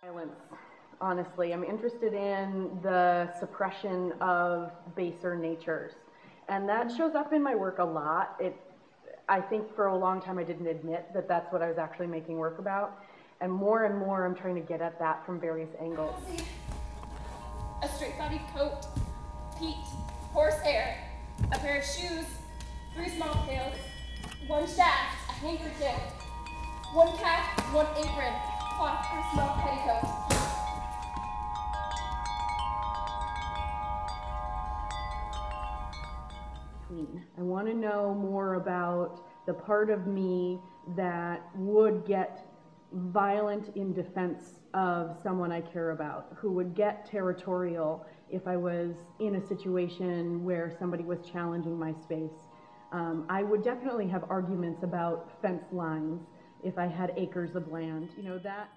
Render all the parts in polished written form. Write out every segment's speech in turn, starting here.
Violence, honestly. I'm interested in the suppression of baser natures. And that shows up in my work a lot. I think for a long time I didn't admit that that's what I was actually making work about. And more I'm trying to get at that from various angles. A straight-bodied coat, peat, horsehair, a pair of shoes, 3 small pails, 1 shaft, a handkerchief, 1 cap, 1 apron, cloth for a small petticoat. I want to know more about the part of me that would get violent in defense of someone I care about, who would get territorial if I was in a situation where somebody was challenging my space. I would definitely have arguments about fence lines if I had acres of land, you know, that.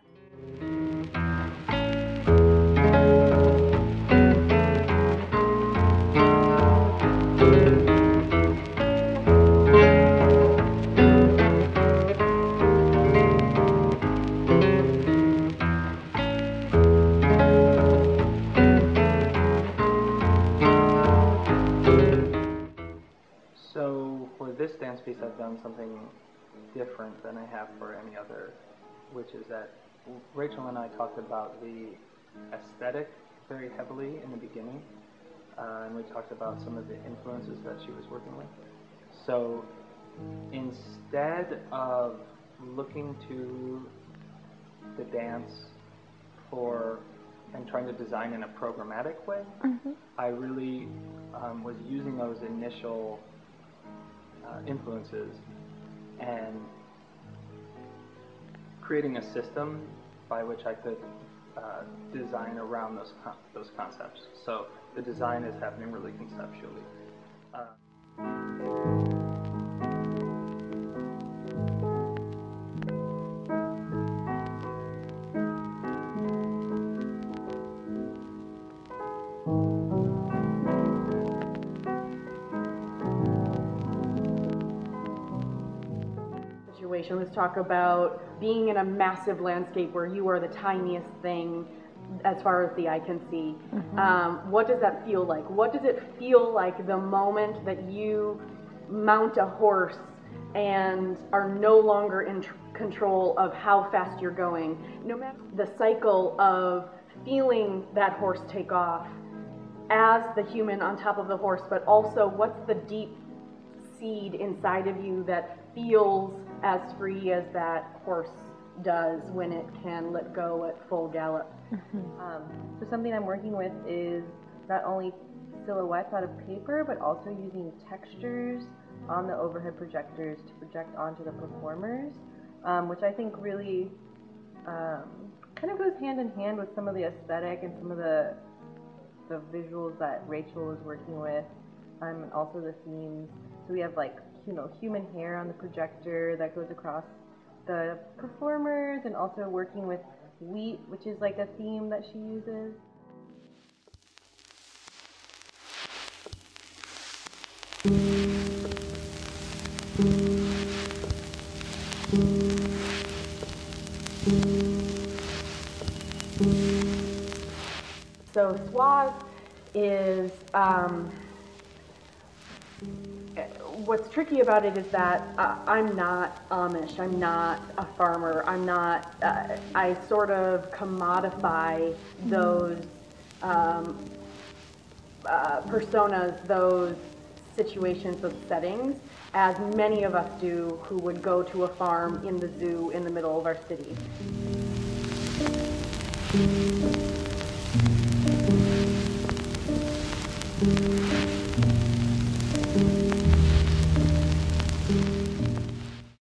So for this dance piece, I've done something different than I have for any other, which is that Rachel and I talked about the aesthetic very heavily in the beginning, and we talked about some of the influences that she was working with. So instead of looking to the dance for and trying to design in a programmatic way, I really was using those initial influences and creating a system by which I could design around those concepts. So the design is happening really conceptually. Let's talk about being in a massive landscape where you are the tiniest thing as far as the eye can see. What does that feel like? What does it feel like the moment that you mount a horse and are no longer in control of how fast you're going? No matter the cycle of feeling that horse take off as the human on top of the horse, but also what's the deep seed inside of you that feels as free as that horse does when it can let go at full gallop. So something I'm working with is not only silhouettes out of paper, but also using textures on the overhead projectors to project onto the performers, which I think really kind of goes hand in hand with some of the aesthetic and some of the visuals that Rachel was working with, and also the themes. So we have, like, you know, human hair on the projector that goes across the performers, and also working with wheat, which is like a theme that she uses. So Swath is, what's tricky about it is that I'm not Amish, I'm not a farmer, I'm not, I sort of commodify those personas, those situations, those settings, as many of us do who would go to a farm in the zoo in the middle of our city.